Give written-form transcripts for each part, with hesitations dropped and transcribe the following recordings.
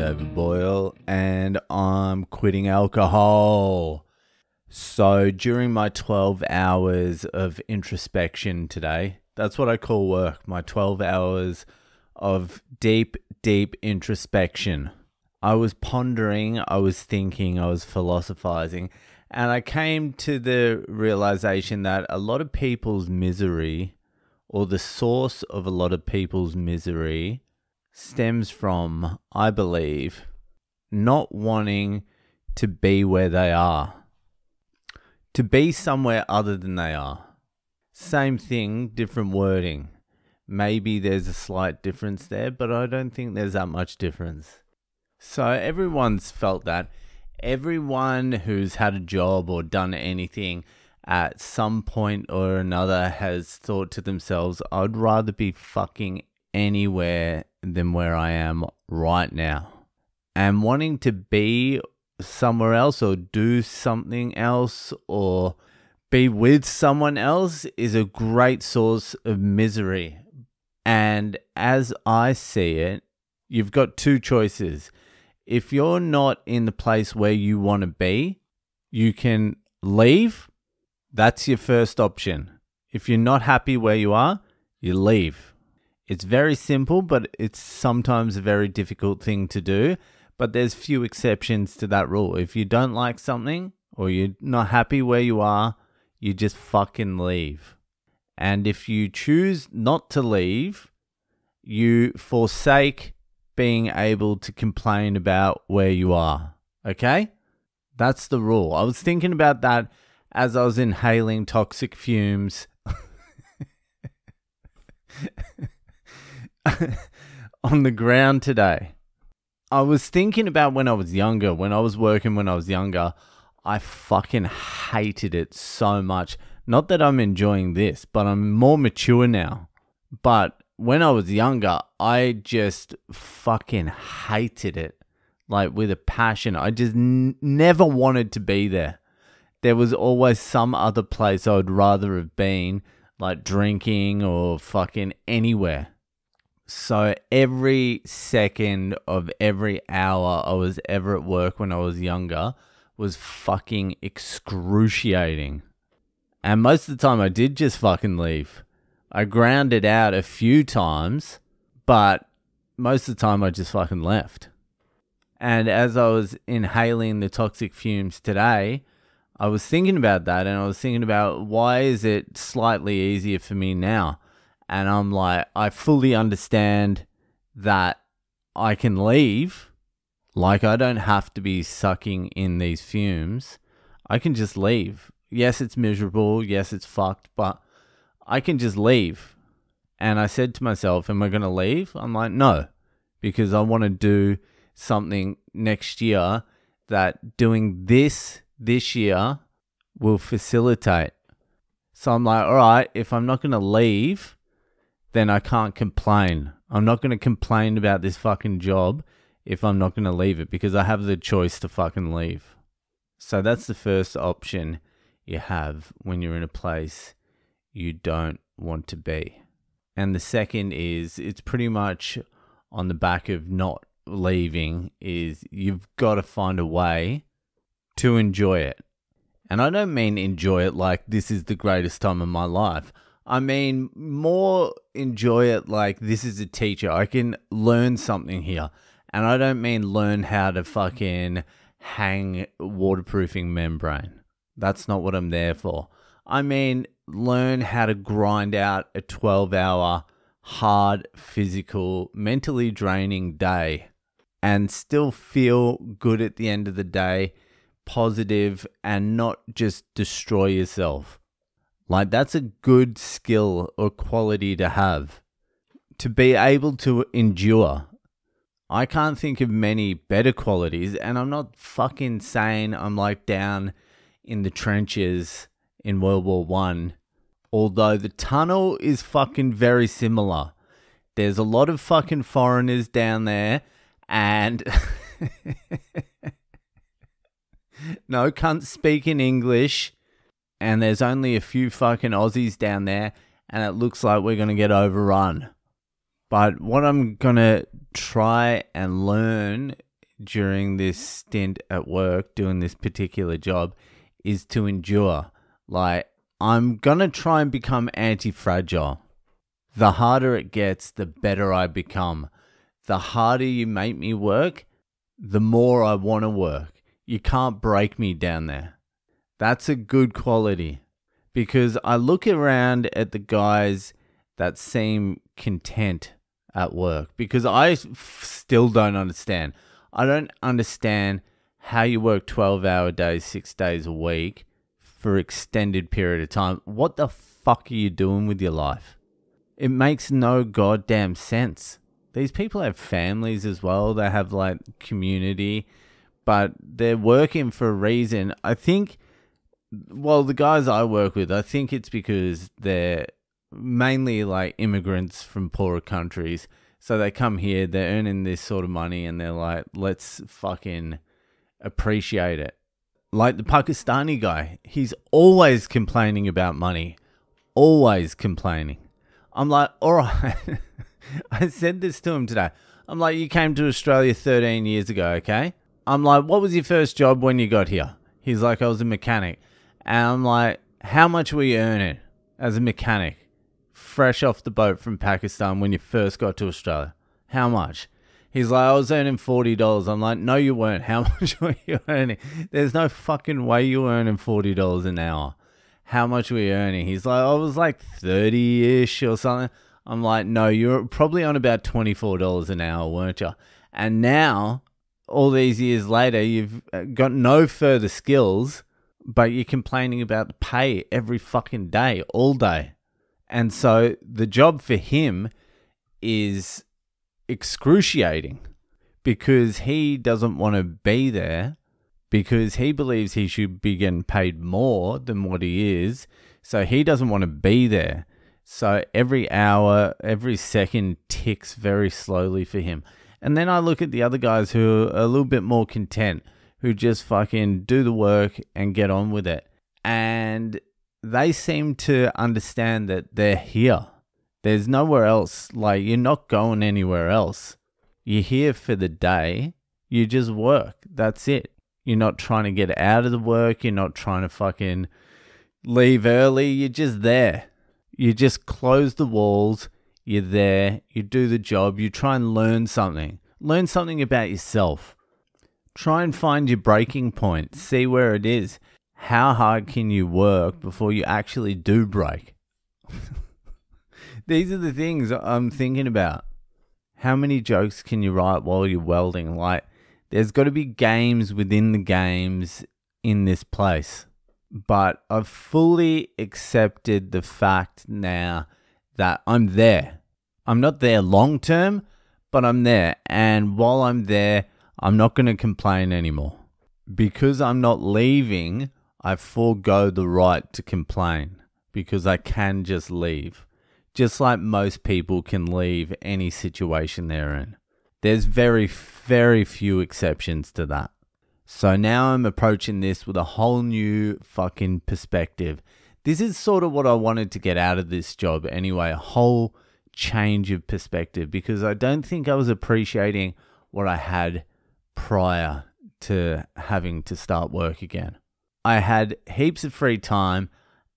over Boyle, and I'm quitting alcohol. So during my 12 hours of introspection today, that's what I call work, my 12 hours of deep introspection. I was pondering, I was thinking, I was philosophizing, and I came to the realization that a lot of people's misery, or the source of a lot of people's misery, stems from, I believe, not wanting to be where they are. To be somewhere other than they are. Same thing, different wording. Maybe there's a slight difference there, but I don't think there's that much difference. So everyone's felt that. Everyone who's had a job or done anything at some point or another has thought to themselves, I'd rather be fucking anywhere than where I am right now. And wanting to be somewhere else or do something else or be with someone else is a great source of misery. And as I see it, you've got two choices. If you're not in the place where you want to be, you can leave. That's your first option. If you're not happy where you are, you leave. It's very simple, but it's sometimes a very difficult thing to do. But there's few exceptions to that rule. If you don't like something or you're not happy where you are, you just fucking leave. And if you choose not to leave, you forsake being able to complain about where you are. Okay? That's the rule. I was thinking about that as I was inhaling toxic fumes on the ground today. I was thinking about when I was younger, when I was working when I was younger, I fucking hated it so much. Not that I'm enjoying this, but I'm more mature now. But when I was younger, I just fucking hated it. Like with a passion. I just never wanted to be there. There was always some other place I would rather have been, like drinking or fucking anywhere. So every second of every hour I was ever at work when I was younger was fucking excruciating. And most of the time I did just fucking leave. I ground it out a few times, but most of the time I just fucking left. And as I was inhaling the toxic fumes today, I was thinking about that, and I was thinking about why is it slightly easier for me now? And I'm like, I fully understand that I can leave. Like, I don't have to be sucking in these fumes. I can just leave. Yes, it's miserable. Yes, it's fucked, but I can just leave. And I said to myself, am I going to leave? I'm like, no, because I want to do something next year that doing this year will facilitate. So I'm like, all right, if I'm not going to leave, then I can't complain. I'm not going to complain about this fucking job if I'm not going to leave it, because I have the choice to fucking leave. So that's the first option you have when you're in a place you don't want to be. And the second is, it's pretty much on the back of not leaving, is you've got to find a way to enjoy it. And I don't mean enjoy it like this is the greatest time of my life. I mean more enjoy it like this is a teacher. I can learn something here. And I don't mean learn how to fucking hang waterproofing membrane. That's not what I'm there for. I mean learn how to grind out a 12-hour hard, physical, mentally draining day and still feel good at the end of the day, positive, and not just destroy yourself. Like, that's a good skill or quality to have. To be able to endure. I can't think of many better qualities, and I'm not fucking saying I'm like down in the trenches in World War I, although the tunnel is fucking very similar. There's a lot of fucking foreigners down there, and no cunts speaking English, and there's only a few fucking Aussies down there, and it looks like we're going to get overrun. But what I'm going to try and learn during this stint at work doing this particular job is to endure. Like, I'm gonna try and become anti-fragile. The harder it gets, the better I become. The harder you make me work, the more I want to work. You can't break me down there. That's a good quality, because I look around at the guys that seem content at work, because I still don't understand. I don't understand how you work 12-hour days, 6 days a week for extended period of time. What the fuck are you doing with your life? It makes no goddamn sense. These people have families as well. They have like community, but they're working for a reason. I think, well, the guys I work with, I think it's because they're mainly like immigrants from poorer countries. So they come here, they're earning this sort of money, and they're like, let's fucking appreciate it. Like the Pakistani guy, he's always complaining about money. Always complaining. I'm like, all right. I said this to him today. I'm like, you came to Australia 13 years ago, okay? I'm like, what was your first job when you got here? He's like, I was a mechanic. And I'm like, how much were you earning as a mechanic? Fresh off the boat from Pakistan when you first got to Australia. How much? He's like, I was earning $40. I'm like, no, you weren't. How much were you earning? There's no fucking way you were earning $40 an hour. How much were you earning? He's like, I was like 30-ish or something. I'm like, no, you're probably on about $24 an hour, weren't you? And now, all these years later, you've got no further skills, but you're complaining about the pay every fucking day, all day. And so the job for him is excruciating, because he doesn't want to be there, because he believes he should be getting paid more than what he is. So he doesn't want to be there. So every hour, every second ticks very slowly for him. And then I look at the other guys who are a little bit more content, who just fucking do the work and get on with it. And they seem to understand that they're here. There's nowhere else. Like, you're not going anywhere else. You're here for the day. You just work. That's it. You're not trying to get out of the work. You're not trying to fucking leave early. You're just there. You just close the walls. You're there. You do the job. You try and learn something. Learn something about yourself. Try and find your breaking point. See where it is. How hard can you work before you actually do break? These are the things I'm thinking about. How many jokes can you write while you're welding? Like, there's got to be games within the games in this place. But I've fully accepted the fact now that I'm there. I'm not there long term, but I'm there. And while I'm there, I'm not going to complain anymore. Because I'm not leaving, I forego the right to complain, because I can just leave. Just like most people can leave any situation they're in. There's very, very few exceptions to that. So now I'm approaching this with a whole new fucking perspective. This is sort of what I wanted to get out of this job anyway, a whole change of perspective, because I don't think I was appreciating what I had prior to having to start work again. I had heaps of free time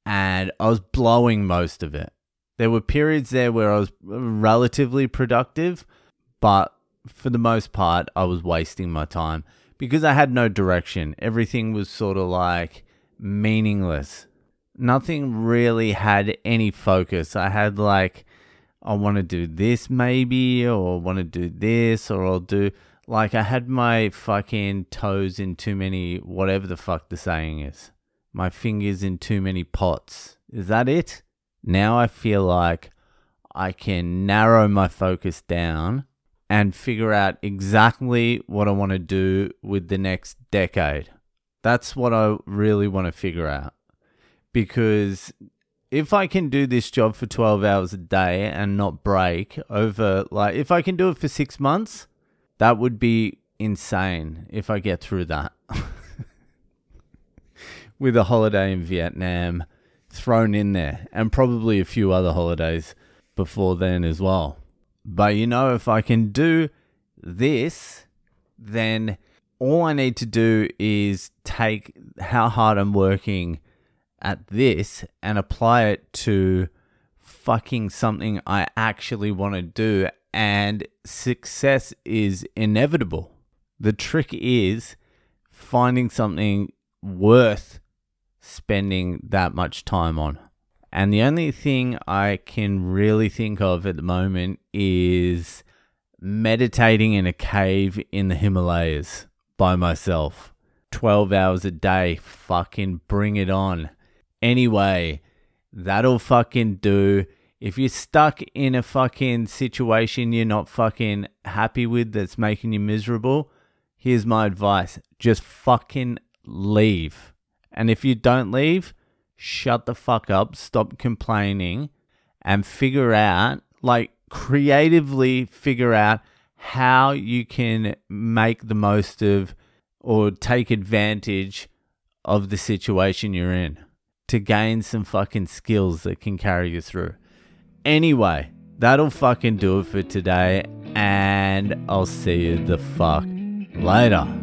and I was blowing most of it. There were periods there where I was relatively productive, but for the most part, I was wasting my time because I had no direction. Everything was sort of like meaningless. Nothing really had any focus. I had like, I want to do this maybe, or I want to do this, or I'll do, like, I had my fucking toes in too many, whatever the fuck the saying is. My fingers in too many pots. Is that it? Now I feel like I can narrow my focus down and figure out exactly what I want to do with the next decade. That's what I really want to figure out. Because if I can do this job for 12 hours a day and not break over, like, if I can do it for 6 months, that would be insane if I get through that. With a holiday in Vietnam thrown in there, and probably a few other holidays before then as well. But you know, if I can do this, then all I need to do is take how hard I'm working at this and apply it to fucking something I actually want to do, and success is inevitable. The trick is finding something worth spending that much time on. And the only thing I can really think of at the moment is meditating in a cave in the Himalayas by myself. 12 hours a day, fucking bring it on. Anyway, that'll fucking do. If you're stuck in a fucking situation you're not fucking happy with that's making you miserable, here's my advice. Just fucking leave. And if you don't leave, shut the fuck up, stop complaining, and figure out, like creatively figure out how you can make the most of or take advantage of the situation you're in to gain some fucking skills that can carry you through. Anyway, that'll fucking do it for today, and I'll see you the fuck later.